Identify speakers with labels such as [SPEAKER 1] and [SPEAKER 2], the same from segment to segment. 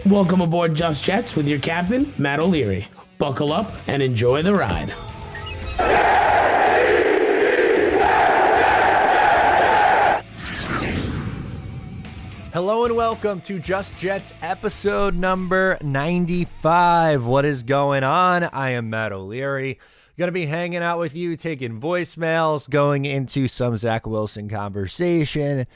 [SPEAKER 1] Welcome aboard Just Jets with your captain, Matt O'Leary. Buckle up and enjoy the ride.
[SPEAKER 2] Hello and welcome to Just Jets episode number 95. What is going on? I am Matt O'Leary. Going to be hanging out with you, taking voicemails, going into some Zack Wilson conversation,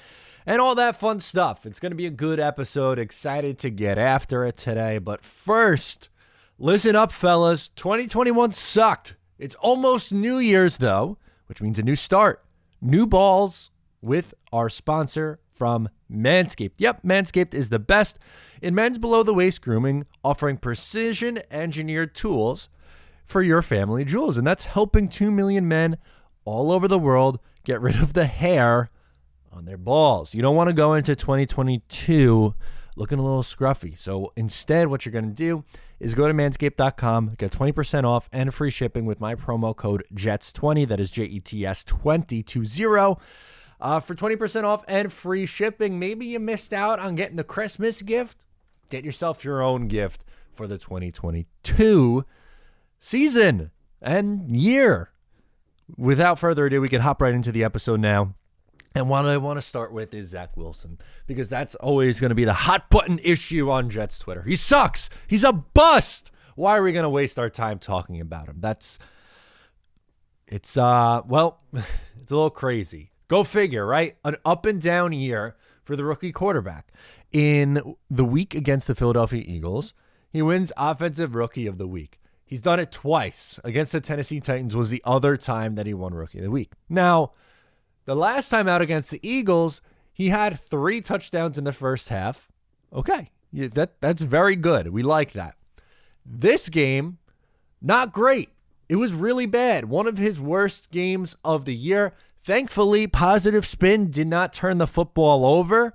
[SPEAKER 2] and all that fun stuff. It's going to be a good episode. Excited to get after it today. But first, listen up, fellas. 2021 sucked. It's almost New Year's, though, which means a new start. New balls with our sponsor from Manscaped. Yep, Manscaped is the best in men's below-the-waist grooming, offering precision-engineered tools for your family jewels. And that's helping 2 million men all over the world get rid of the hair on their balls. You don't want to go into 2022 looking a little scruffy. So instead, what you're going to do is go to manscaped.com, get 20% off and free shipping with my promo code JETS20. That is JETS2020. For 20% off and free shipping. Maybe you missed out on getting the Christmas gift. Get yourself your own gift for the 2022 season and year. Without further ado, we can hop right into the episode now. And what I want to start with is Zack Wilson, because that's always going to be the hot button issue on Jets Twitter. He sucks. He's a bust. Why are we going to waste our time talking about him? It's a little crazy. Go figure, right? An up and down year for the rookie quarterback. In the week against the Philadelphia Eagles, he wins Offensive Rookie of the Week. He's done it twice. Against the Tennessee Titans was the other time that he won Rookie of the Week. Now, the last time out against the Eagles, he had 3 touchdowns in the first half. Okay, that's very good. We like that. This game, not great. It was really bad. One of his worst games of the year. Thankfully, positive spin did not turn the football over,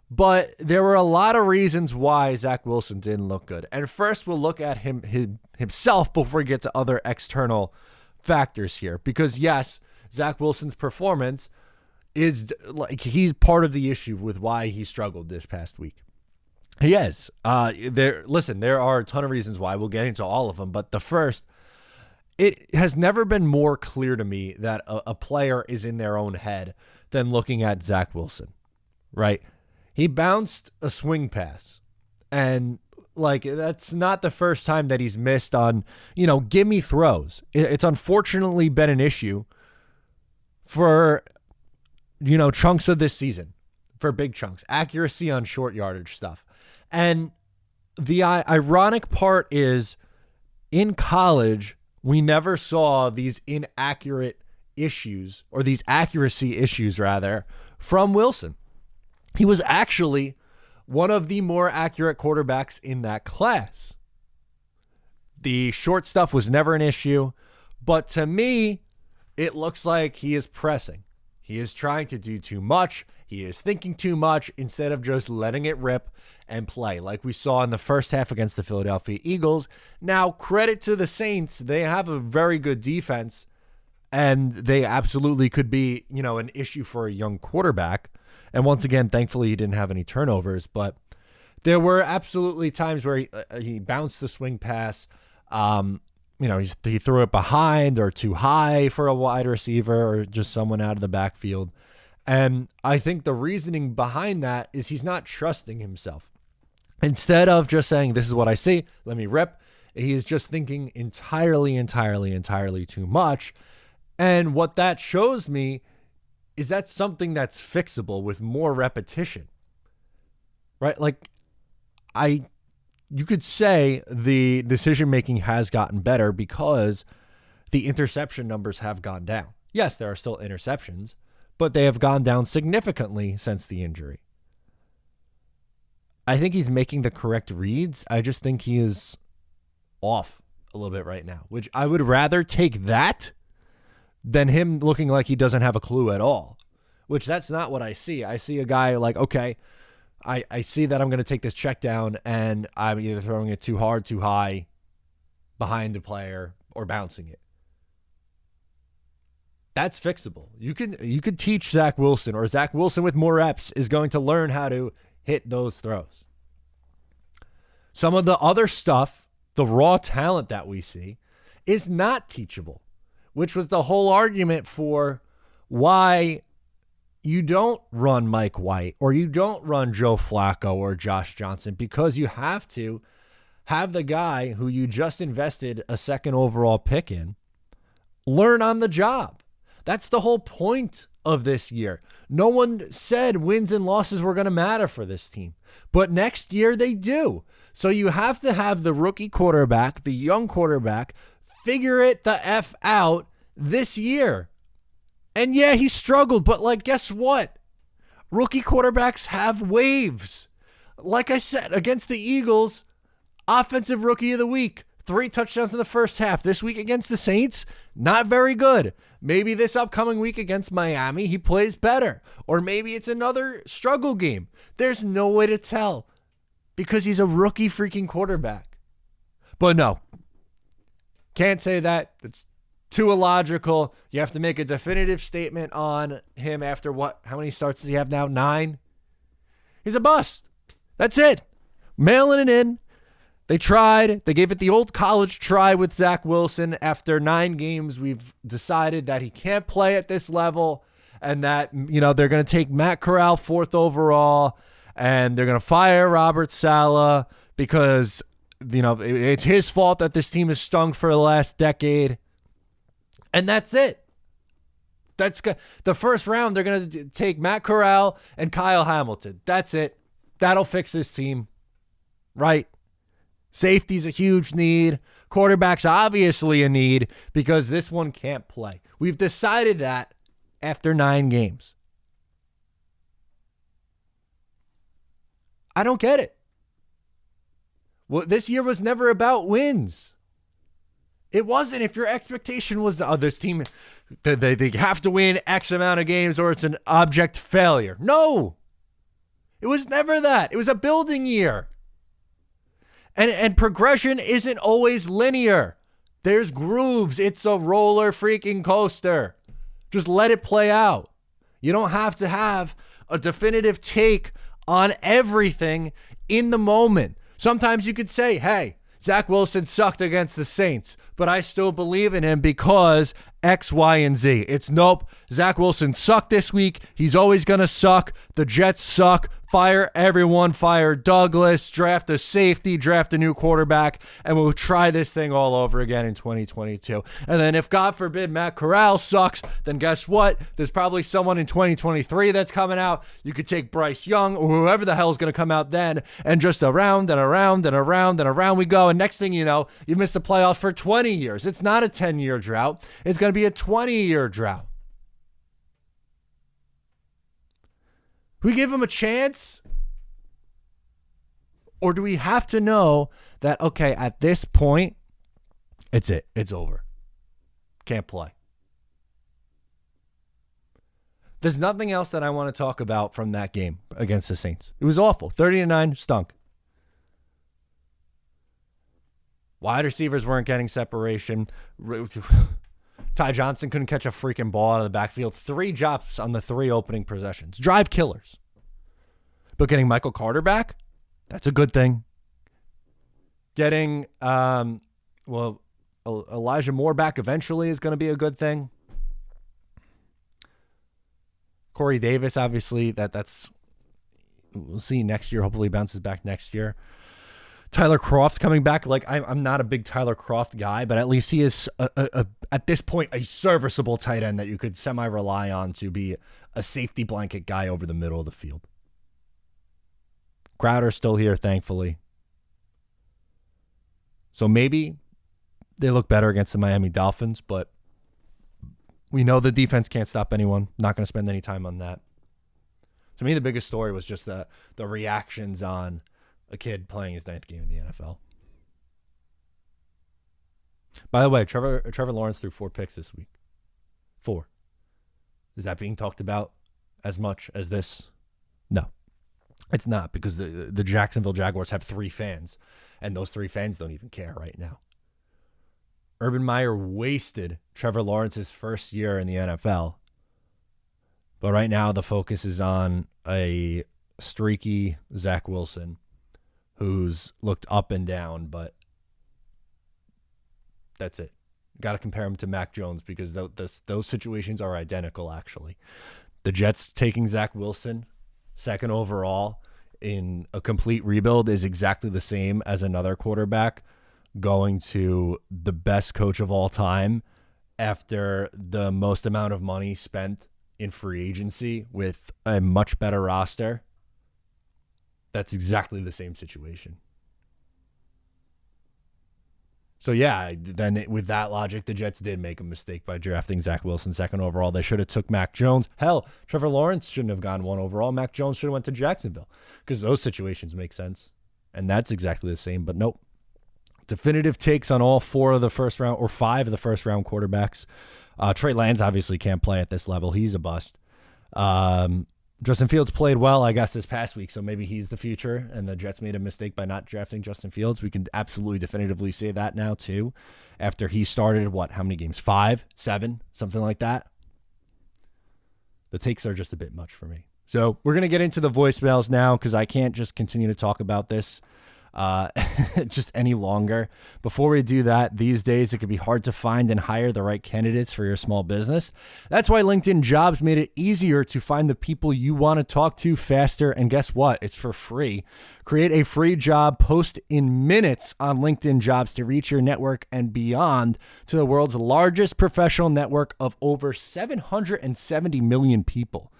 [SPEAKER 2] but there were a lot of reasons why Zack Wilson didn't look good. And first, we'll look at himself before we get to other external factors here. Because yes, Zack Wilson's performance is like he's part of the issue with why he struggled this past week. He is. There are a ton of reasons why. We'll get into all of them, but the first, it has never been more clear to me that a player is in their own head than looking at Zack Wilson, right? He bounced a swing pass, and like that's not the first time that he's missed on, gimme throws. It's unfortunately been an issue for, chunks of this season, for big chunks, accuracy on short yardage stuff. And the ironic part is in college, we never saw these inaccurate issues, or these accuracy issues rather, from Wilson. He was actually one of the more accurate quarterbacks in that class. The short stuff was never an issue, but to me, it looks like he is pressing. He is trying to do too much. He is thinking too much instead of just letting it rip and play like we saw in the first half against the Philadelphia Eagles. Now, credit to the Saints. They have a very good defense, and they absolutely could be, an issue for a young quarterback. And once again, thankfully, he didn't have any turnovers, but there were absolutely times where he bounced the swing pass. He threw it behind or too high for a wide receiver or just someone out of the backfield. And I think the reasoning behind that is he's not trusting himself. Instead of just saying, this is what I see, let me rip, he is just thinking entirely too much. And what that shows me is that's something that's fixable with more repetition, right? Like you could say the decision-making has gotten better because the interception numbers have gone down. Yes, there are still interceptions, but they have gone down significantly since the injury. I think he's making the correct reads. I just think he is off a little bit right now, which I would rather take that than him looking like he doesn't have a clue at all, which that's not what I see. I see a guy like, okay, I see that I'm going to take this check down and I'm either throwing it too hard, too high, behind the player, or bouncing it. That's fixable. You could teach Zack Wilson, or Zack Wilson with more reps is going to learn how to hit those throws. Some of the other stuff, the raw talent that we see, is not teachable, which was the whole argument for why you don't run Mike White or you don't run Joe Flacco or Josh Johnson, because you have to have the guy who you just invested a second overall pick in learn on the job. That's the whole point of this year. No one said wins and losses were going to matter for this team, but next year they do. So you have to have the rookie quarterback, the young quarterback, figure it the F out this year. And yeah, he struggled, but like, guess what? Rookie quarterbacks have waves. Like I said, against the Eagles, offensive rookie of the week, 3 touchdowns in the first half. This week against the Saints, not very good. Maybe this upcoming week against Miami, he plays better. Or maybe it's another struggle game. There's no way to tell because he's a rookie freaking quarterback. But no, can't say that. It's too illogical. You have to make a definitive statement on him after what? How many starts does he have now? 9? He's a bust. That's it. Mailing it in. They tried. They gave it the old college try with Zack Wilson. After 9 games, we've decided that he can't play at this level and that, they're going to take Matt Corral 4th overall and they're going to fire Robert Saleh because, it's his fault that this team has stunk for the last decade. And that's it. That's the first round. They're going to take Matt Corral and Kyle Hamilton. That's it. That'll fix this team. Right? Safety's a huge need. Quarterback's obviously a need because this one can't play. We've decided that after 9 games. I don't get it. Well, this year was never about wins. It wasn't. If your expectation was, this team, they have to win X amount of games or it's an abject failure. No. It was never that. It was a building year. And progression isn't always linear. There's grooves. It's a roller freaking coaster. Just let it play out. You don't have to have a definitive take on everything in the moment. Sometimes you could say, hey, Zack Wilson sucked against the Saints, but I still believe in him because X, Y, and Z. It's nope. Zack Wilson sucked this week. He's always going to suck. The Jets suck. Fire everyone. Fire Douglas. Draft a safety. Draft a new quarterback. And we'll try this thing all over again in 2022. And then if, God forbid, Matt Corral sucks, then guess what? There's probably someone in 2023 that's coming out. You could take Bryce Young or whoever the hell is going to come out then. And just around and around and around and around we go. And next thing you know, you've missed the playoffs for 20 years. It's not a 10-year drought. It's going to be a 20-year drought. We give him a chance? Or do we have to know that, okay, at this point, it's it. It's over. Can't play. There's nothing else that I want to talk about from that game against the Saints. It was awful. 30-9, stunk. Wide receivers weren't getting separation. Ty Johnson couldn't catch a freaking ball out of the backfield. 3 drops on the 3 opening possessions. Drive killers. But getting Michael Carter back, that's a good thing. Getting, Elijah Moore back eventually is going to be a good thing. Corey Davis, obviously, that's we'll see next year. Hopefully he bounces back next year. Tyler Kroft coming back. Like, I'm not a big Tyler Kroft guy, but at least he is, at this point, a serviceable tight end that you could semi-rely on to be a safety blanket guy over the middle of the field. Crowder's still here, thankfully. So maybe they look better against the Miami Dolphins, but we know the defense can't stop anyone. Not going to spend any time on that. To me, the biggest story was just the reactions on a kid playing his 9th game in the NFL. By the way, Trevor Lawrence threw 4 picks this week. 4. Is that being talked about as much as this? No, it's not, because the Jacksonville Jaguars have 3 fans, and those 3 fans don't even care right now. Urban Meyer wasted Trevor Lawrence's first year in the NFL. But right now the focus is on a streaky Zack Wilson, who's looked up and down, but that's it. Got to compare him to Mac Jones because those situations are identical, actually. The Jets taking Zack Wilson, second overall, in a complete rebuild is exactly the same as another quarterback going to the best coach of all time after the most amount of money spent in free agency with a much better roster. That's exactly the same situation. So, yeah, then with that logic, the Jets did make a mistake by drafting Zack Wilson second overall. They should have took Mac Jones. Hell, Trevor Lawrence shouldn't have gone 1 overall. Mac Jones should have went to Jacksonville because those situations make sense. And that's exactly the same, but nope. Definitive takes on all 4 of the first round or 5 of the first round quarterbacks. Trey Lance obviously can't play at this level. He's a bust. Justin Fields played well, I guess, this past week, so maybe he's the future, and the Jets made a mistake by not drafting Justin Fields. We can absolutely definitively say that now, too, after he started, how many games? 5, 7, something like that. The takes are just a bit much for me. So we're going to get into the voicemails now because I can't just continue to talk about this just any longer. Before we do that, these days it can be hard to find and hire the right candidates for your small business. That's why LinkedIn Jobs made it easier to find the people you want to talk to faster. And guess what? It's for free. Create a free job post in minutes on LinkedIn Jobs to reach your network and beyond to the world's largest professional network of over 770 million people.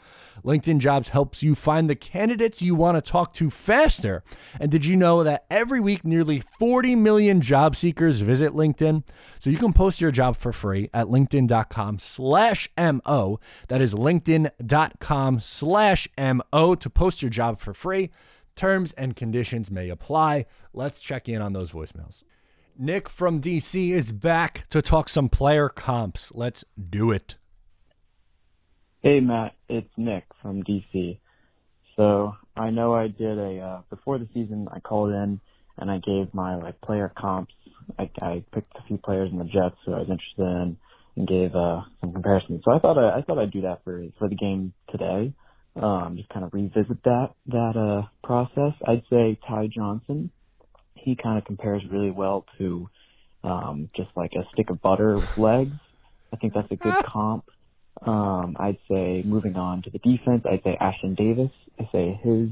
[SPEAKER 2] LinkedIn Jobs helps you find the candidates you want to talk to faster. And did you know that every week nearly 40 million job seekers visit LinkedIn? So you can post your job for free at linkedin.com/MO. That is linkedin.com/MO to post your job for free. Terms and conditions may apply. Let's check in on those voicemails. Nick from DC is back to talk some player comps. Let's do it.
[SPEAKER 3] Hey, Matt, it's Nick from DC. So I know I did before the season, I called in and I gave my player comps. I picked a few players in the Jets who I was interested in and gave some comparisons. So I thought I'd do that for the game today. Just kind of revisit that process. I'd say Ty Johnson, he kind of compares really well to just like a stick of butter with legs. I think that's a good comp. I'd say moving on to the defense, I'd say Ashton Davis. I say his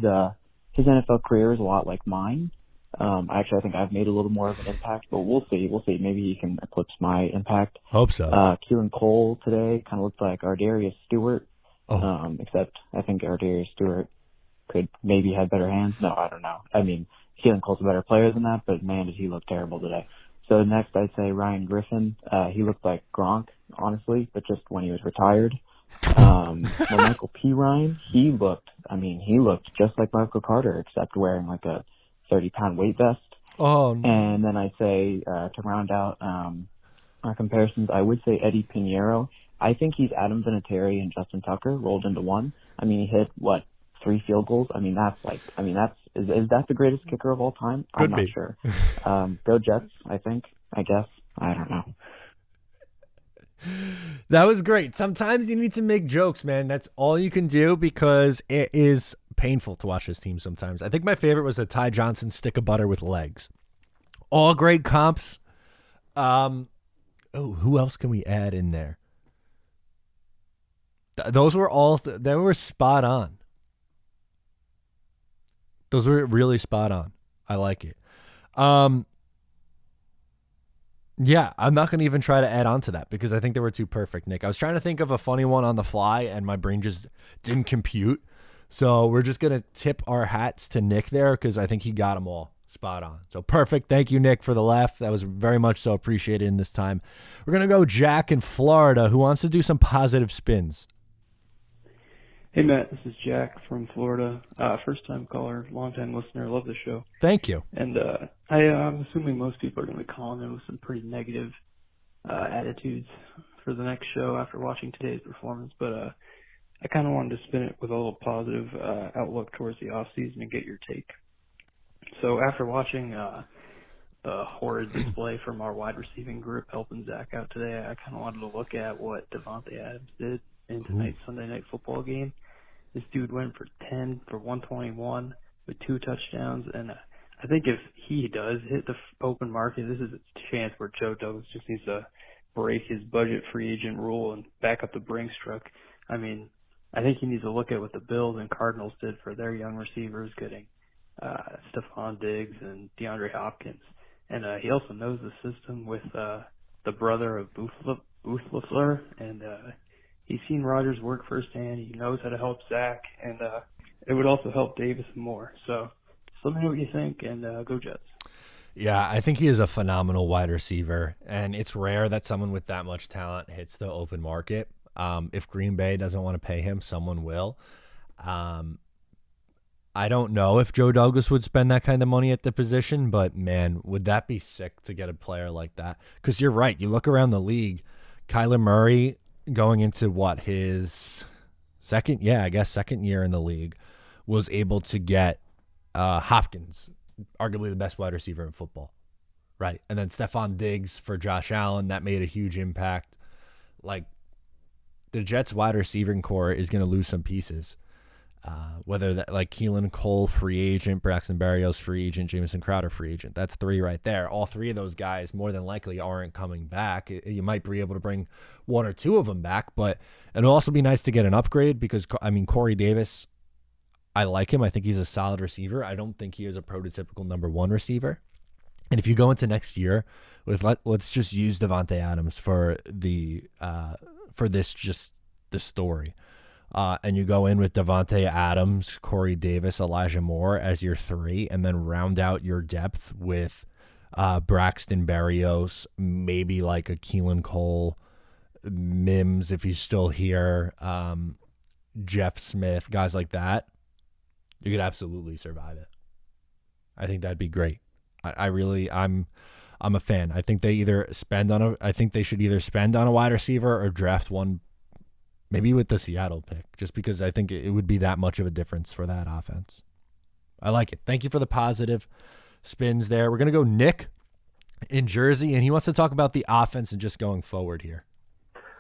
[SPEAKER 3] NFL career is a lot like mine. I think I've made a little more of an impact, but we'll see. Maybe he can eclipse my impact.
[SPEAKER 2] Hope so.
[SPEAKER 3] Keelan Cole today kind of looked like Ardarius Stewart, except I think Ardarius Stewart could maybe have better hands. No, I don't know. I mean, Keelan Cole's a better player than that, but man, did he look terrible today. So next, I'd say Ryan Griffin. He looked like Gronk, honestly, but just when he was retired. Michael P. Ryan, he looked just like Michael Carter, except wearing like a 30-pound weight vest.
[SPEAKER 2] Oh, no.
[SPEAKER 3] And then I'd say, to round out our comparisons, I would say Eddie Pinheiro. I think he's Adam Vinatieri and Justin Tucker rolled into one. I mean, he hit, 3 field goals? Is that the greatest kicker of all time? I'm not sure. Go Jets, I guess. I don't know.
[SPEAKER 2] That was great. Sometimes you need to make jokes, man. That's all you can do because it is painful to watch this team sometimes. I think my favorite was the Ty Johnson stick of butter with legs. All great comps. Who else can we add in there? Those were they were spot on. Those were really spot on. I like it. Yeah, I'm not going to even try to add on to that because I think they were too perfect, Nick. I was trying to think of a funny one on the fly, and my brain just didn't compute. So we're just going to tip our hats to Nick there because I think he got them all spot on. So perfect. Thank you, Nick, for the laugh. That was very much so appreciated in this time. We're going to go Jack in Florida who wants to do some positive spins.
[SPEAKER 4] Hey, Matt, this is Jack from Florida. First-time caller, long-time listener. Love the show.
[SPEAKER 2] Thank you.
[SPEAKER 4] And I'm assuming most people are going to be calling in with some pretty negative attitudes for the next show after watching today's performance. But I kind of wanted to spin it with a little positive outlook towards the off-season and get your take. So after watching a horrid display from our wide receiving group helping Zach out today, I kind of wanted to look at what Devonte Adams did in tonight's Sunday Night Football game. This dude went for 10 for 121 with 2 touchdowns, and I think if he does hit the open market, this is a chance where Joe Douglas just needs to break his budget free agent rule and back up the Brinks truck. I mean, I think he needs to look at what the Bills and Cardinals did for their young receivers, getting Stephon Diggs and DeAndre Hopkins. And he also knows the system with the brother of Booth LaFleur, and he's seen Rodgers work firsthand. He knows how to help Zach, and it would also help Davis more. So let me know what you think, and go Jets.
[SPEAKER 2] Yeah, I think he is a phenomenal wide receiver, and it's rare that someone with that much talent hits the open market. If Green Bay doesn't want to pay him, someone will. I don't know if Joe Douglas would spend that kind of money at the position, but man, would that be sick to get a player like that? Because you're right. You look around the league, Kyler Murray going into his second year in the league, was able to get Hopkins, arguably the best wide receiver in football, right? And then Stephon Diggs for Josh Allen, that made a huge impact. Like, the Jets wide receiving core is going to lose some pieces. Whether that, like, Keelan Cole, free agent, Braxton Berrios, free agent, Jamison Crowder, free agent. That's three right there. All three of those guys more than likely aren't coming back. You might be able to bring one or two of them back, but it'll also be nice to get an upgrade because, I mean, Corey Davis, I like him. I think he's a solid receiver. I don't think he is a prototypical number one receiver. And if you go into next year with, let's just use Devonte Adams for the story. And you go in with Devonte Adams, Corey Davis, Elijah Moore as your three, and then round out your depth with Braxton Berrios, maybe like a Keelan Cole, Mims if he's still here, Jeff Smith, guys like that. You could absolutely survive it. I think that'd be great. I'm a fan. I think they should either spend on a wide receiver or draft one, maybe with the Seattle pick, just because I think it would be that much of a difference for that offense. I like it. Thank you for the positive spins there. We're going to go Nick in Jersey, and he wants to talk about the offense and just going forward here.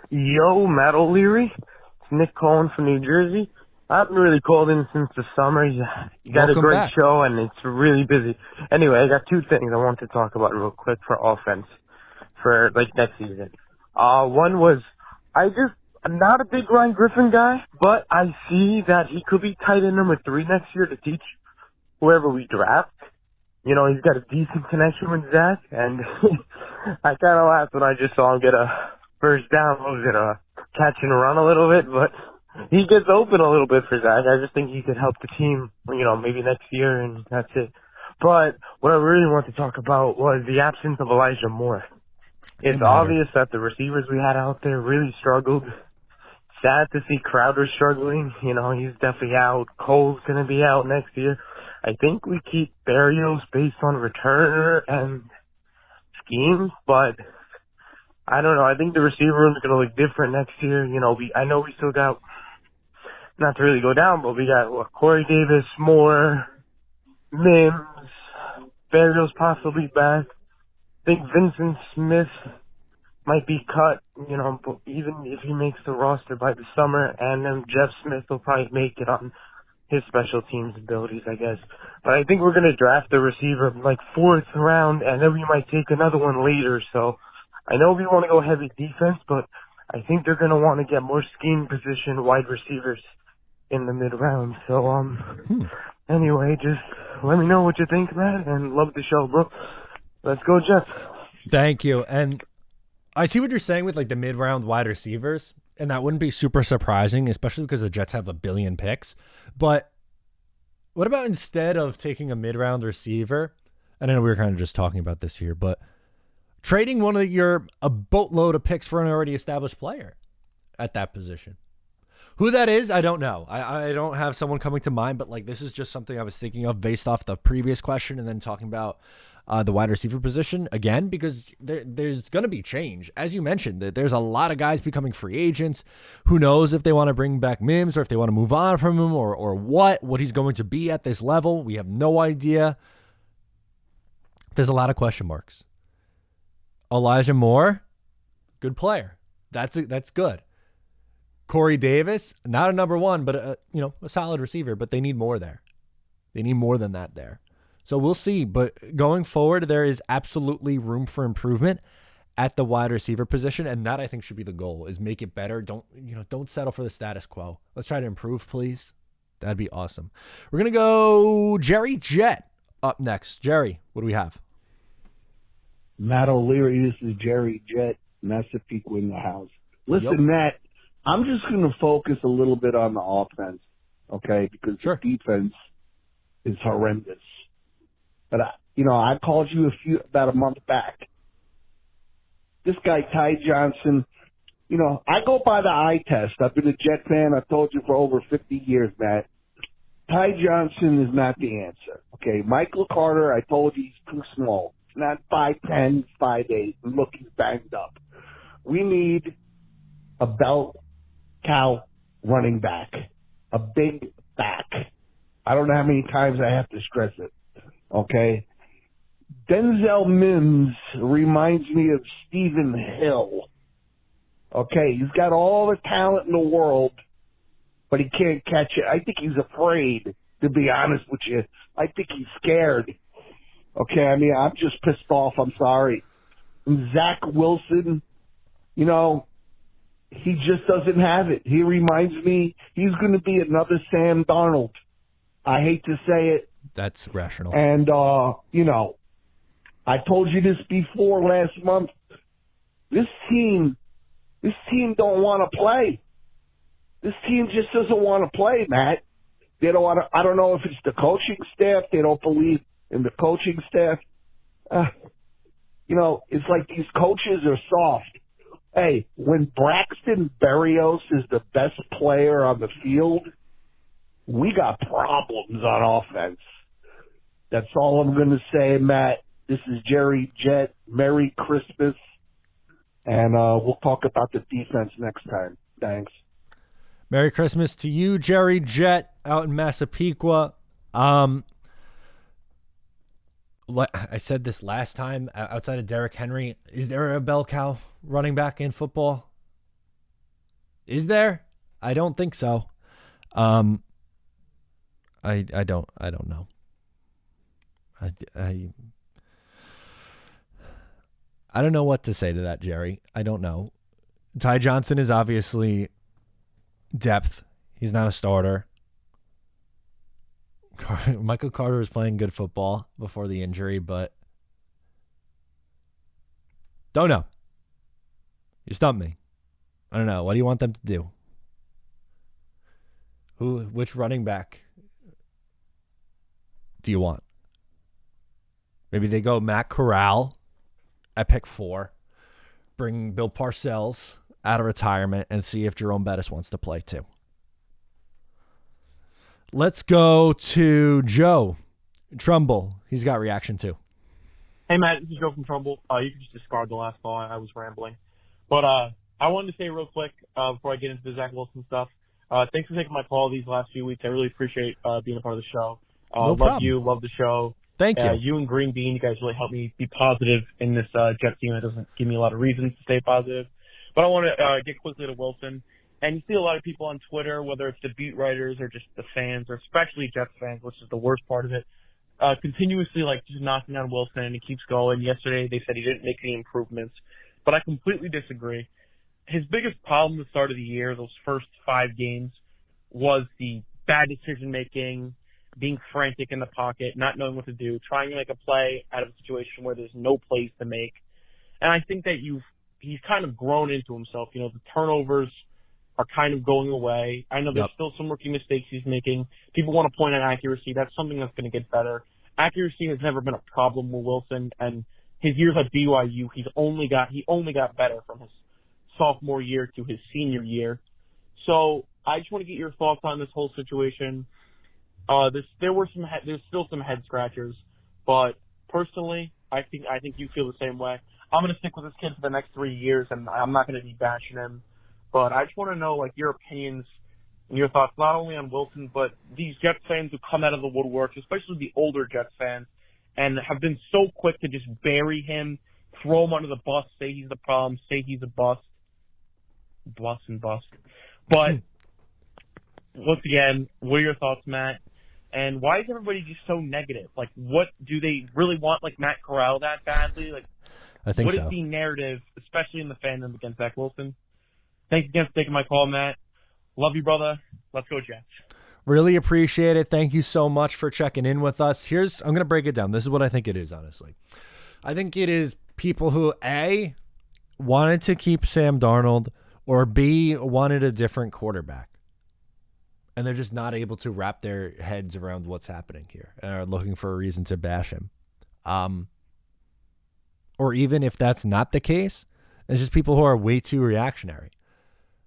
[SPEAKER 5] Yo, Matt O'Leary. It's Nick calling from New Jersey. I haven't really called in since the summer. You got
[SPEAKER 2] Welcome
[SPEAKER 5] a great
[SPEAKER 2] back.
[SPEAKER 5] show, and it's really busy. Anyway, I got two things I want to talk about real quick for offense for, like, next season. One was, I'm not a big Ryan Griffin guy, but I see that he could be tight end number 3 next year to teach whoever we draft. You know, he's got a decent connection with Zach, and I kind of laughed when I just saw him get a first down. What was it, catch and run a little bit, but he gets open a little bit for Zach. I just think he could help the team, you know, maybe next year, and that's it. But what I really want to talk about was the absence of Elijah Moore. It's obvious that the receivers we had out there really struggled. Sad to see Crowder struggling. You know, he's definitely out. Cole's going to be out next year. I think we keep Berrios based on returner and schemes, but I don't know. I think the receiver room is going to look different next year. You know, I know we still got, not to really go down, but we got Corey Davis, Moore, Mims, Berrios possibly back. I think Vincent Smith might be cut, you know, but even if he makes the roster by the summer, and then Jeff Smith will probably make it on his special teams abilities, I guess. But I think we're going to draft the receiver like 4th round, and then we might take another one later. So I know we want to go heavy defense, but I think they're going to want to get more scheme position wide receivers in the mid-round. So, anyway, just let me know what you think, man, and love the show, bro. Let's go, Jets.
[SPEAKER 2] Thank you. And I see what you're saying with, like, the mid-round wide receivers, and that wouldn't be super surprising, especially because the Jets have 1 billion picks. But what about instead of taking a mid-round receiver, and I know we were kind of just talking about this here, but trading a boatload of picks for an already established player at that position? Who that is, I don't know. I don't have someone coming to mind, but, like, this is just something I was thinking of based off the previous question and then talking about the wide receiver position again, because there's going to be change. As you mentioned, there's a lot of guys becoming free agents. Who knows if they want to bring back Mims or if they want to move on from him or what he's going to be at this level. We have no idea. There's a lot of question marks. Elijah Moore, good player. That's good. Corey Davis, not a number 1, but a solid receiver, but they need more there. They need more than that there. So we'll see. But going forward, there is absolutely room for improvement at the wide receiver position, and that I think should be the goal, is make it better. Don't settle for the status quo. Let's try to improve, please. That'd be awesome. We're going to go Jerry Jett up next. Jerry, what do we have?
[SPEAKER 6] Matt O'Leary, this is Jerry Jett, Massapequa in the house. Listen, Matt, I'm just going to focus a little bit on the offense, okay, because the defense is horrendous. But, I called you about a month back. This guy, Ty Johnson, I go by the eye test. I've been a Jet fan, I've told you, for over 50 years, Matt. Ty Johnson is not the answer, okay? Michael Carter, I told you, he's too small. He's not 5'10", 5'8", and look, he's banged up. We need a bell cow running back, a big back. I don't know how many times I have to stress it, okay? Denzel Mims reminds me of Stephen Hill. Okay, he's got all the talent in the world, but he can't catch it. I think he's afraid, to be honest with you. I think he's scared. Okay, I'm just pissed off. I'm sorry. And Zack Wilson, he just doesn't have it. He reminds me he's going to be another Sam Darnold. I hate to say it.
[SPEAKER 2] That's rational.
[SPEAKER 6] And, I told you this before last month. This team don't want to play. This team just doesn't want to play, Matt. They don't want to. I don't know if it's the coaching staff. They don't believe in the coaching staff. It's like these coaches are soft. Hey, when Braxton Berrios is the best player on the field, we got problems on offense. That's all I'm going to say, Matt. This is Jerry Jett. Merry Christmas. And we'll talk about the defense next time. Thanks.
[SPEAKER 2] Merry Christmas to you, Jerry Jett, out in Massapequa. I said this last time, outside of Derrick Henry, is there a bell cow running back in football? Is there? I don't think so. I don't know. I don't know what to say to that, Jerry. I don't know. Ty Johnson is obviously depth. He's not a starter. Michael Carter was playing good football before the injury, but don't know. You stumped me. I don't know. What do you want them to do? Which running back do you want? Maybe they go Matt Corral at pick 4, bring Bill Parcells out of retirement, and see if Jerome Bettis wants to play too. Let's go to Joe Trumbull. He's got reaction too.
[SPEAKER 7] Hey, Matt, this is Joe from Trumbull. You can just discard the last call. I was rambling. But I wanted to say real quick before I get into the Zack Wilson stuff, thanks for taking my call these last few weeks. I really appreciate being a part of the show.
[SPEAKER 2] No problem.
[SPEAKER 7] Love you. Love the show.
[SPEAKER 2] Thank you.
[SPEAKER 7] You and Green Bean, you guys really help me be positive in this Jets team. It doesn't give me a lot of reasons to stay positive. But I want to get quickly to Wilson. And you see a lot of people on Twitter, whether it's the beat writers or just the fans, or especially Jets fans, which is the worst part of it, continuously just knocking on Wilson, and he keeps going. Yesterday they said he didn't make any improvements. But I completely disagree. His biggest problem at the start of the year, those first 5 games, was the bad decision-making, being frantic in the pocket, not knowing what to do, trying to make a play out of a situation where there's no plays to make. And I think that he's kind of grown into himself. The turnovers are kind of going away. I know there's still some rookie mistakes he's making. People want to point out accuracy. That's something that's going to get better. Accuracy has never been a problem with Wilson, and his years at BYU, he only got better from his sophomore year to his senior year. So I just want to get your thoughts on this whole situation. There's still some head scratchers, but personally, I think you feel the same way. I'm going to stick with this kid for the next 3 years, and I'm not going to be bashing him. But I just want to know your opinions and your thoughts, not only on Wilson, but these Jets fans who come out of the woodwork, especially the older Jets fans, and have been so quick to just bury him, throw him under the bus, say he's the problem, say he's a bust. Bust and bust. But once again, what are your thoughts, Matt? And why is everybody just so negative? Like, what do they really want, like, Matt Corral that badly? Like,
[SPEAKER 2] I think
[SPEAKER 7] what
[SPEAKER 2] so.
[SPEAKER 7] is the narrative, especially in the fandom against Zack Wilson? Thanks again for taking my call, Matt. Love you, brother. Let's go, Jets.
[SPEAKER 2] Really appreciate it. Thank you so much for checking in with us. I'm going to break it down. This is what I think it is, honestly. I think it is people who, A, wanted to keep Sam Darnold, or B, wanted a different quarterback. And they're just not able to wrap their heads around what's happening here and are looking for a reason to bash him. Or even if that's not the case, it's just people who are way too reactionary.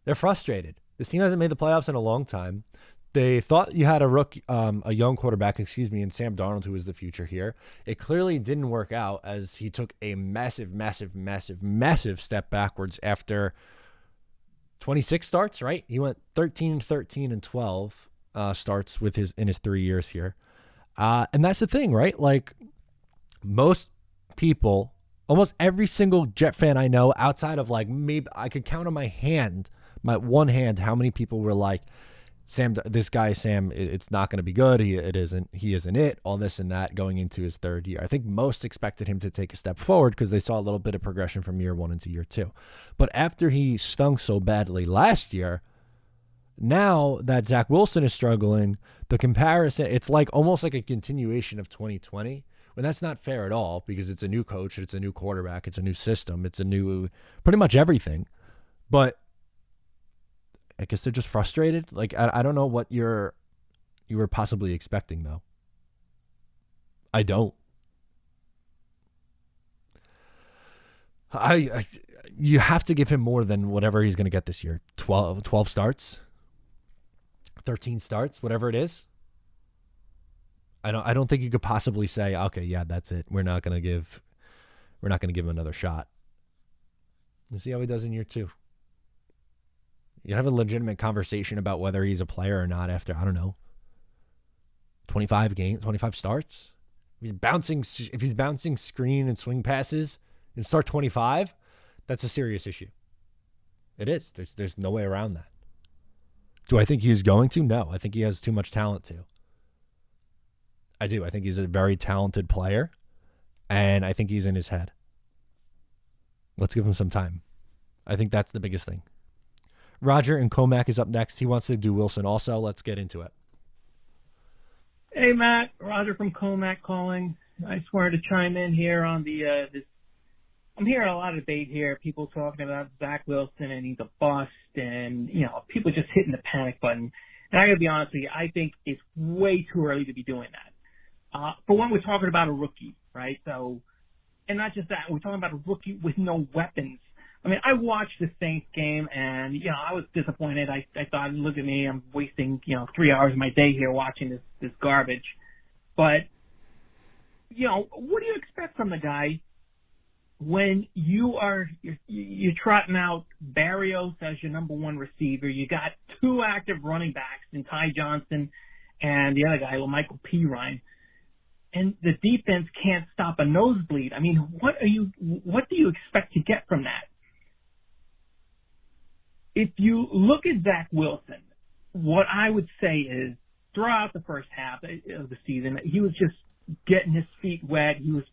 [SPEAKER 2] They're frustrated. This team hasn't made the playoffs in a long time. They thought you had a young quarterback, in Sam Darnold, who is the future here. It clearly didn't work out as he took a massive, massive, massive, massive step backwards after 26 starts, right? He went 13, 13, and 12 starts in his 3 years here. And that's the thing, right? Like, most people, almost every single Jet fan I know, outside of like maybe I could count on my one hand, how many people were like, Sam, it's not going to be good. He isn't it, all this and that going into his third year. I think most expected him to take a step forward because they saw a little bit of progression from year one into year two. But after he stunk so badly last year, now that Zack Wilson is struggling, the comparison, it's like almost like a continuation of 2020, when that's not fair at all because it's a new coach, it's a new quarterback, it's a new system, it's a new, pretty much everything. But I guess they're just frustrated. Like, I don't know what you were possibly expecting, though. I don't. You have to give him more than whatever he's going to get this year. 12 starts, 13 starts, whatever it is. I don't think you could possibly say, okay, yeah, that's it. We're not going to give him another shot. Let's see how he does in year two. You have a legitimate conversation about whether he's a player or not after, I don't know, 25 starts. If he's bouncing screen and swing passes and start 25, that's a serious issue. It is. There's no way around that. Do I think he's going to? No. I think he has too much talent to. I do. I think he's a very talented player, and I think he's in his head. Let's give him some time. I think that's the biggest thing. Roger in Comac is up next. He wants to do Wilson also. Let's get into it.
[SPEAKER 8] Hey, Matt. Roger from Comac calling. I just wanted to chime in here on this. I'm hearing a lot of debate here. People talking about Zack Wilson and he's a bust, and people just hitting the panic button. And I got to be honest with you, I think it's way too early to be doing that. For one, we're talking about a rookie, right? So, and not just that, we're talking about a rookie with no weapons. I mean, I watched the Saints game, and I was disappointed. I thought, look at me, I'm wasting 3 hours of my day here watching this garbage. But what do you expect from the guy when you're trotting out Barrios as your number one receiver? You got two active running backs in Ty Johnson and the other guy, Michael Pirine. And the defense can't stop a nosebleed. I mean, what do you expect to get from that? If you look at Zack Wilson, what I would say is throughout the first half of the season, he was just getting his feet wet. He was,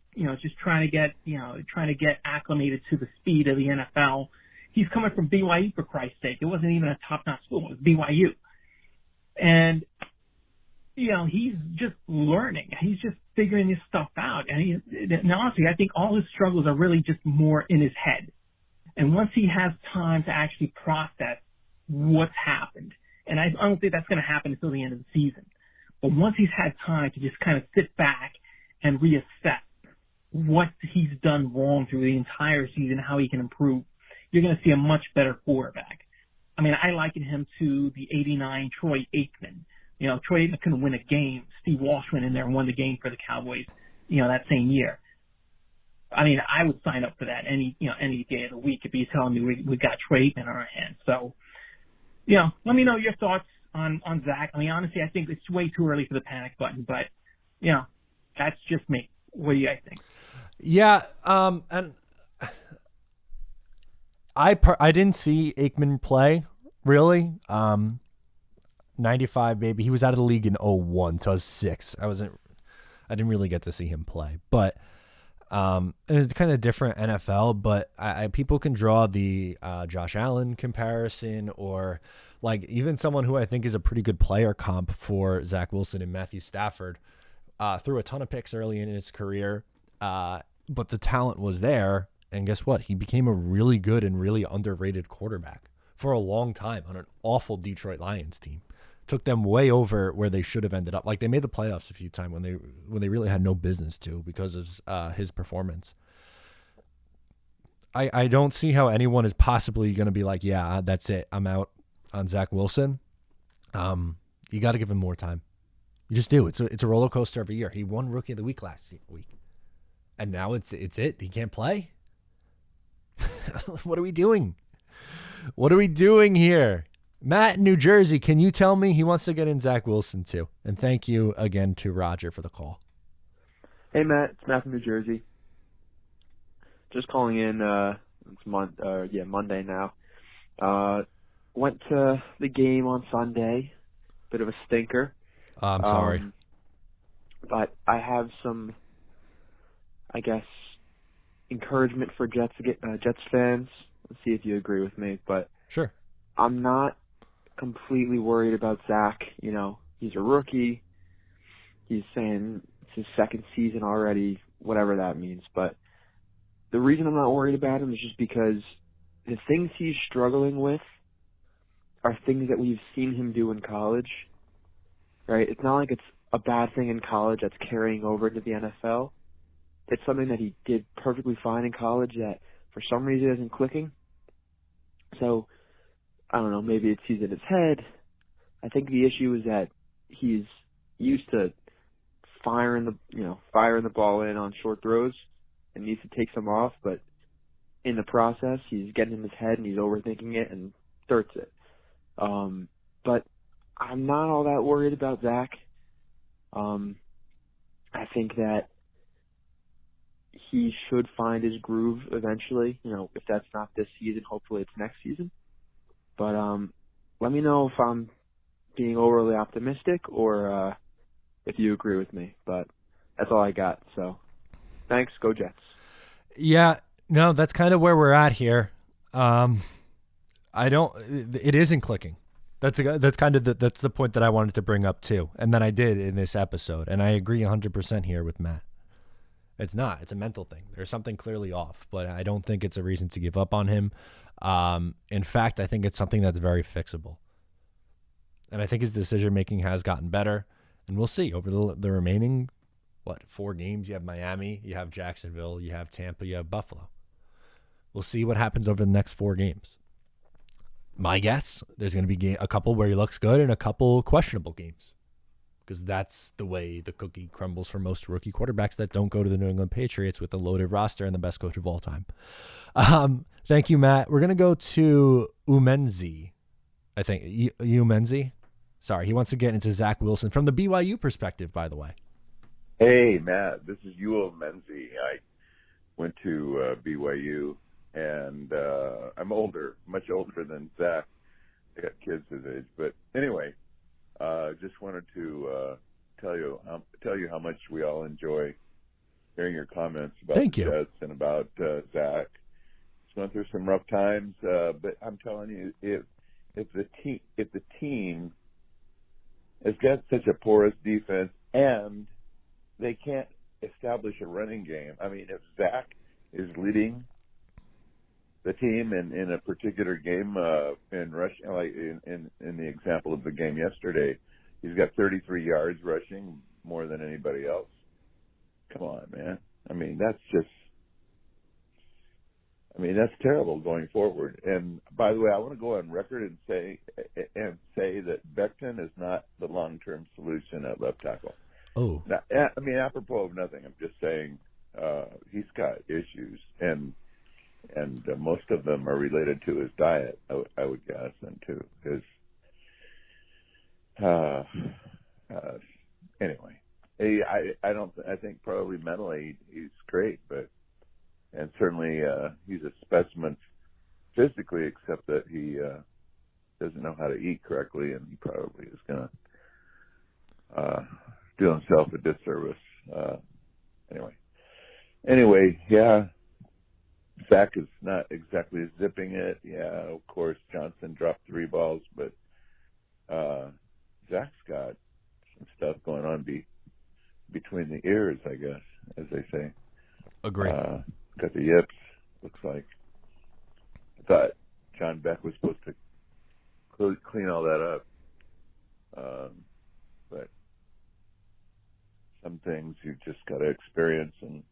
[SPEAKER 8] just trying to get acclimated to the speed of the NFL. He's coming from BYU, for Christ's sake. It wasn't even a top-notch school. It was BYU. And, he's just learning. He's just figuring this stuff out. And honestly, I think all his struggles are really just more in his head. And once he has time to actually process what's happened, and I don't think that's going to happen until the end of the season, but once he's had time to just kind of sit back and reassess what he's done wrong through the entire season, how he can improve, you're going to see a much better quarterback. I mean, I liken him to the 89 Troy Aikman. Troy Aikman couldn't win a game. Steve Walsh went in there and won the game for the Cowboys, that same year. I mean, I would sign up for that any day of the week if he's telling me we got Troy Aikman on our hands. So, let me know your thoughts on Zack. I mean, honestly, I think it's way too early for the panic button, but, that's just me. What do you guys think?
[SPEAKER 2] Yeah, and I didn't see Aikman play, really. 95, baby. He was out of the league in 01, so I was 6. I didn't really get to see him play, but it's kind of different NFL. But people can draw the Josh Allen comparison, or like even someone who I think is a pretty good player comp for Zack Wilson and Matthew Stafford. Threw a ton of picks early in his career, but the talent was there. And guess what? He became a really good and really underrated quarterback for a long time on an awful Detroit Lions team. Took them way over where they should have ended up. Like, they made the playoffs a few times when they really had no business to, because of his performance. I don't see how anyone is possibly going to be like, yeah, that's it, I'm out on Zack Wilson. You got to give him more time. You just do. It's a roller coaster every year. He won Rookie of the Week last week, and now it's it. He can't play. What are we doing? What are we doing here? Matt in New Jersey, can you tell me? He wants to get in Zack Wilson too. And thank you again to Roger for the call.
[SPEAKER 9] Hey, Matt. It's Matt from New Jersey. Just calling in. It's Monday now. Went to the game on Sunday. Bit of a stinker.
[SPEAKER 2] I'm sorry.
[SPEAKER 9] But I have some, I guess, encouragement for Jets fans. Let's see if you agree with me. But
[SPEAKER 2] sure.
[SPEAKER 9] I'm not completely worried about Zack. You know, he's a rookie. He's saying it's his second season already, whatever that means. But the reason I'm not worried about him is just because the things he's struggling with are things that we've seen him do in college, right? It's not like it's a bad thing in college that's carrying over into the NFL. It's something that he did perfectly fine in college that for some reason isn't clicking. So, I don't know, maybe he's in his head. I think the issue is that he's used to firing the ball in on short throws and needs to take some off, but in the process he's getting in his head and he's overthinking it and thirds it. But I'm not all that worried about Zack. I think that he should find his groove eventually. You know, if that's not this season, hopefully it's next season. But let me know if I'm being overly optimistic or if you agree with me. But that's all I got. So thanks. Go Jets.
[SPEAKER 2] Yeah, no, that's kind of where we're at here. It isn't clicking. That's kind of that's the point that I wanted to bring up too. And then I did in this episode. And I agree 100% here with Matt. It's not. It's a mental thing. There's something clearly off, but I don't think it's a reason to give up on him. In fact, I think it's something that's very fixable. And I think his decision-making has gotten better. And we'll see over the remaining, 4 games? You have Miami, you have Jacksonville, you have Tampa, you have Buffalo. We'll see what happens over the next 4 games. My guess, there's going to be a couple where he looks good and a couple questionable games. Because that's the way the cookie crumbles for most rookie quarterbacks that don't go to the New England Patriots with a loaded roster and the best coach of all time. Thank you, Matt. We're going to go to Umenzi. I think. Umenzi? Sorry, he wants to get into Zack Wilson from the BYU perspective, by the way.
[SPEAKER 10] Hey, Matt. This is Umenzi. I went to BYU, and I'm older, much older than Zack. I got kids his age. But anyway, just wanted to tell you how much we all enjoy hearing your comments about the Jets and about Zack. He's going through some rough times, but I'm telling you, if the team has got such a porous defense and they can't establish a running game, I mean, if Zack is leading the team in a particular game in rushing, like in the example of the game yesterday, he's got 33 yards rushing, more than anybody else. Come on, man. I mean, that's terrible going forward. And by the way, I want to go on record and say that Becton is not the long-term solution at left tackle.
[SPEAKER 2] Oh.
[SPEAKER 10] Now, I mean, apropos of nothing, I'm just saying he's got issues, and most of them are related to his diet, I would guess, and to his anyway. I think probably mentally he's great, and certainly he's a specimen physically, except that he doesn't know how to eat correctly, and he probably is going to do himself a disservice. Anyway, yeah, Zach is not exactly zipping it. Yeah, of course, Johnson dropped 3 balls, but Zach's got some stuff going on between the ears, I guess, as they say.
[SPEAKER 2] Agree.
[SPEAKER 10] Got the yips, looks like. I thought John Beck was supposed to clean all that up. But some things you just got to experience and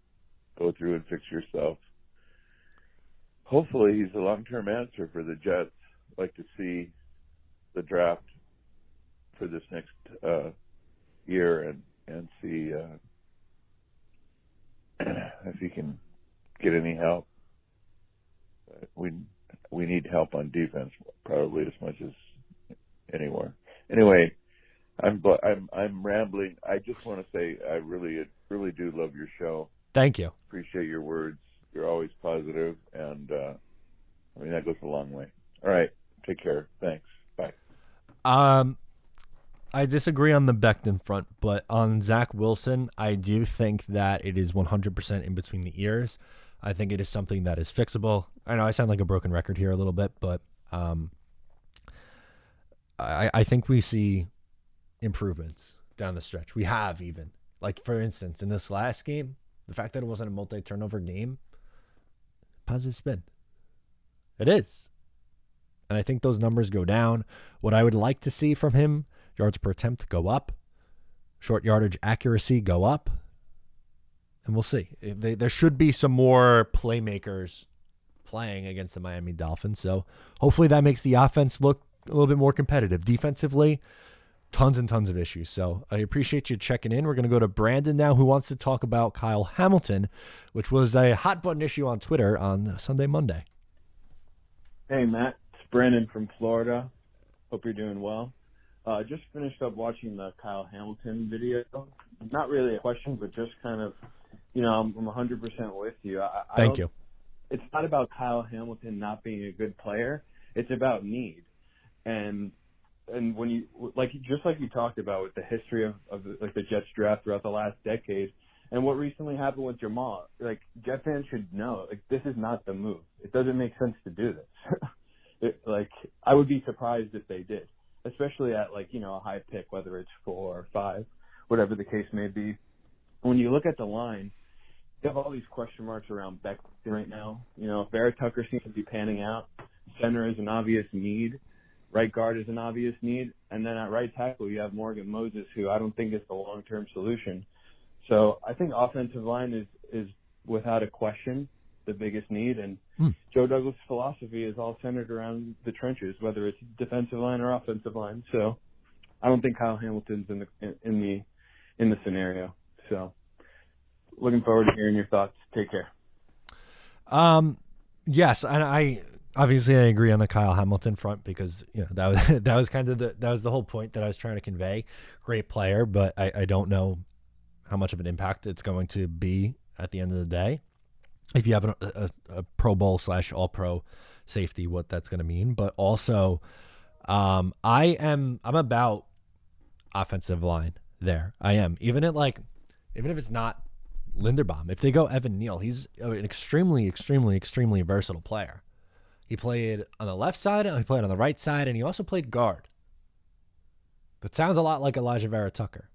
[SPEAKER 10] go through and fix yourself. Hopefully he's a long-term answer for the Jets. I'd like to see the draft for this next year and see if he can get any help. We need help on defense probably as much as anywhere. Anyway, I'm rambling. I just want to say I really do love your show.
[SPEAKER 2] Thank you.
[SPEAKER 10] Appreciate your words. You're always positive, and I mean that goes a long way. All right, take care. Thanks. Bye.
[SPEAKER 2] I disagree on the Becton front, but on Zack Wilson, I do think that it is 100% in between the ears. I think it is something that is fixable. I know I sound like a broken record here a little bit, but I think we see improvements down the stretch. We have even. Like, for instance, in this last game, the fact that it wasn't a multi-turnover game, positive spin. It is. And I think those numbers go down. What I would like to see from him, yards per attempt go up, short yardage accuracy go up, and we'll see. There should be some more playmakers playing against the Miami Dolphins, so hopefully that makes the offense look a little bit more competitive. Defensively, tons and tons of issues, so I appreciate you checking in. We're going to go to Brandon now, who wants to talk about Kyle Hamilton, which was a hot-button issue on Twitter on Sunday, Monday.
[SPEAKER 3] Hey, Matt. It's Brandon from Florida. Hope you're doing well. Just finished up watching the Kyle Hamilton video. Not really a question, but just kind of, I'm 100% with you.
[SPEAKER 2] Thank you.
[SPEAKER 3] It's not about Kyle Hamilton not being a good player. It's about need. And when you, just like you talked about with the history of the Jets draft throughout the last decade, and what recently happened with Jamal, Jet fans should know, this is not the move. It doesn't make sense to do this. I would be surprised if they did, especially at a high pick, whether it's 4 or 5, whatever the case may be. When you look at the line, you have all these question marks around Beck right now. Vera Tucker seems to be panning out. Center is an obvious need. Right guard is an obvious need. And then at right tackle, you have Morgan Moses, who I don't think is the long-term solution. So I think offensive line is without a question the biggest need. And Joe Douglas' philosophy is all centered around the trenches, whether it's defensive line or offensive line. So I don't think Kyle Hamilton's in the scenario. So looking forward to hearing your thoughts. Take care.
[SPEAKER 2] Yes, and I agree on the Kyle Hamilton front because that was kind of the whole point that I was trying to convey. Great player, but I don't know how much of an impact it's going to be at the end of the day. If you have a Pro Bowl / All Pro safety, what that's going to mean, but also I'm about offensive line there. I am even if it's not Linderbaum, if they go Evan Neal, he's an extremely, extremely, extremely versatile player. He played on the left side, he played on the right side, and he also played guard. That sounds a lot like Elijah Vera Tucker.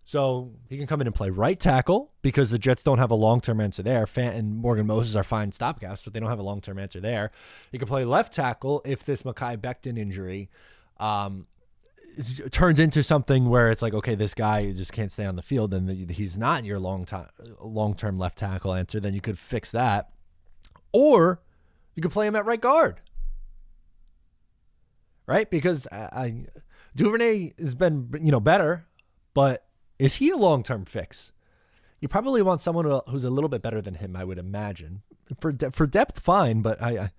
[SPEAKER 2] So he can come in and play right tackle because the Jets don't have a long-term answer there. Fant and Morgan Moses are fine stopgaps, but they don't have a long-term answer there. He can play left tackle if this Mekhi Becton injury turns into something where it's like, okay, this guy just can't stay on the field, and he's not your long-term left tackle answer. Then you could fix that. Or you could play him at right guard. Right? Because Duvernay has been, better, but is he a long-term fix? You probably want someone who's a little bit better than him, I would imagine. For depth, fine, but I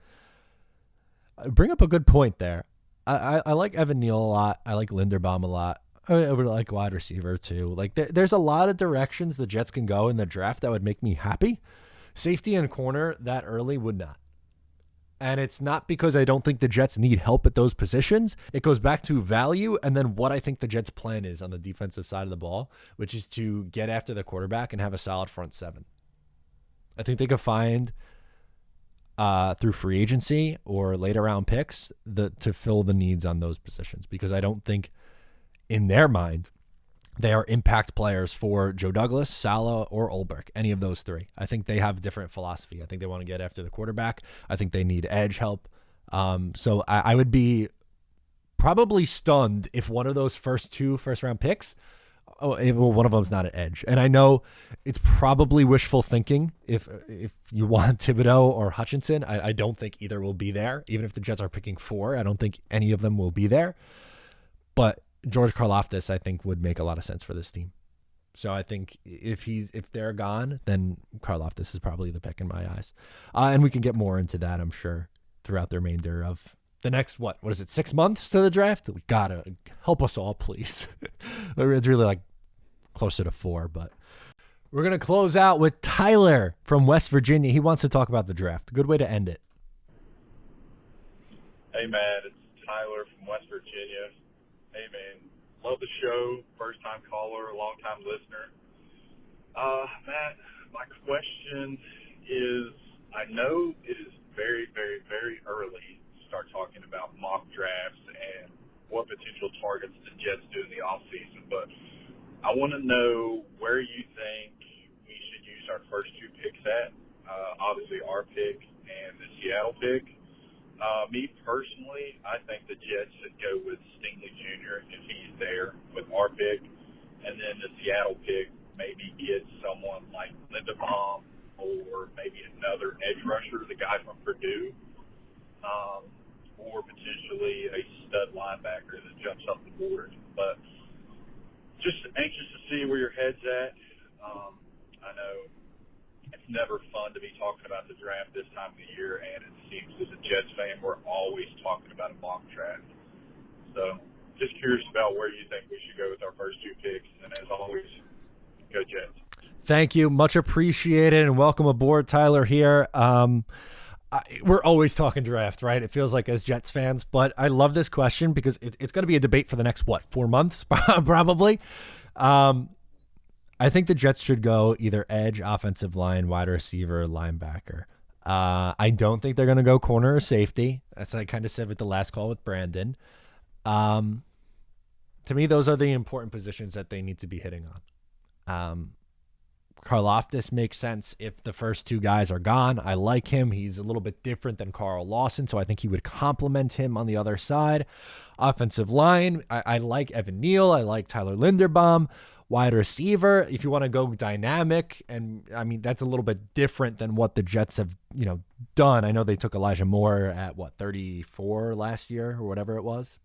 [SPEAKER 2] bring up a good point there. I like Evan Neal a lot. I like Linderbaum a lot. I would like wide receiver too. There's a lot of directions the Jets can go in the draft that would make me happy. Safety and corner that early would not. And it's not because I don't think the Jets need help at those positions. It goes back to value and then what I think the Jets' plan is on the defensive side of the ball, which is to get after the quarterback and have a solid front seven. I think they could find through free agency or later round picks to fill the needs on those positions, because I don't think in their mind they are impact players for Joe Douglas, Saleh, or Ulbrich, any of those three. I think they have a different philosophy. I think they want to get after the quarterback. I think they need edge help. So I would be probably stunned if one of those first round picks, one of them's not an edge. And I know it's probably wishful thinking if you want Thibodeau or Hutchinson. I don't think either will be there. Even if the Jets are picking 4, I don't think any of them will be there. But George Karlaftis, I think, would make a lot of sense for this team. So I think if they're gone, then Karlaftis is probably the pick in my eyes. And we can get more into that, I'm sure, throughout the remainder of the next, what is it, 6 months to the draft? We gotta help us all, please. It's really like closer to 4, but we're going to close out with Tyler from West Virginia. He wants to talk about the draft. Good way to end it.
[SPEAKER 11] Hey, man, it's Tyler from West Virginia. Hey, man, love the show. First-time caller, long-time listener. Matt, my question is, I know it is very, very, very early to start talking about mock drafts and what potential targets the Jets do in the offseason, but I want to know where you think we should use our first 2 picks at. Obviously, our pick and the Seattle pick. Me personally, I think the Jets should go with Stingley Jr. if he's there with our pick, and then the Seattle pick maybe get someone like Linderbaum or maybe another edge rusher, the guy from Purdue, or potentially a stud linebacker that jumps up the board. But just anxious to see where your head's at. I know it's never fun to be talking about the draft this time of the year, and it seems as a Jets fan, we're always talking about a mock draft. So just curious about where you think we should go with our first 2 picks, and as always, go Jets.
[SPEAKER 2] Thank you. Much appreciated, and welcome aboard, Tyler, here. We're always talking draft, right? It feels like as Jets fans, but I love this question because it's going to be a debate for the next, 4 months, probably. I think the Jets should go either edge, offensive line, wide receiver, linebacker. I don't think they're going to go corner or safety. That's what I kind of said with the last call with Brandon. To me, those are the important positions that they need to be hitting on. Karlaftis makes sense if the first 2 guys are gone. I like him. He's a little bit different than Carl Lawson, so I think he would complement him on the other side. Offensive line, I like Evan Neal. I like Tyler Linderbaum. Wide receiver, if you want to go dynamic, and I mean, that's a little bit different than what the Jets have, done. I know they took Elijah Moore at 34 last year or whatever it was.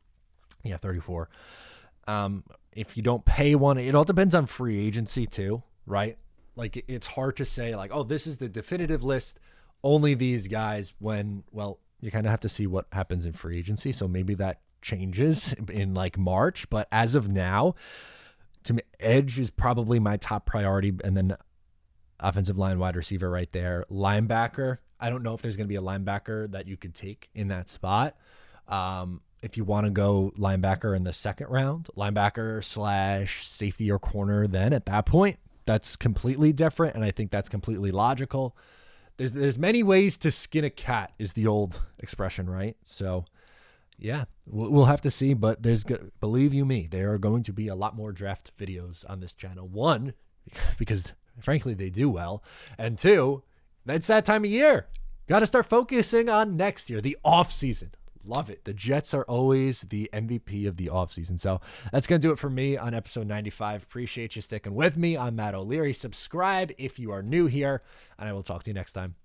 [SPEAKER 2] Yeah, 34. If you don't pay one, it all depends on free agency too, right? Like it's hard to say like, oh, this is the definitive list, only these guys, when, well, you kind of have to see what happens in free agency. So maybe that changes in like March, but as of now, to me, edge is probably my top priority, and then offensive line, wide receiver right there. Linebacker, I don't know if there's going to be a linebacker that you could take in that spot. If you want to go linebacker in the second round, linebacker / safety or corner, then at that point, that's completely different, and I think that's completely logical. There's many ways to skin a cat is the old expression, right? So yeah, we'll have to see, but believe you me, there are going to be a lot more draft videos on this channel. 1, because frankly, they do well. And 2, it's that time of year. Got to start focusing on next year, the off season. Love it. The Jets are always the MVP of the offseason. So that's going to do it for me on episode 95. Appreciate you sticking with me. I'm Matt O'Leary. Subscribe if you are new here, and I will talk to you next time.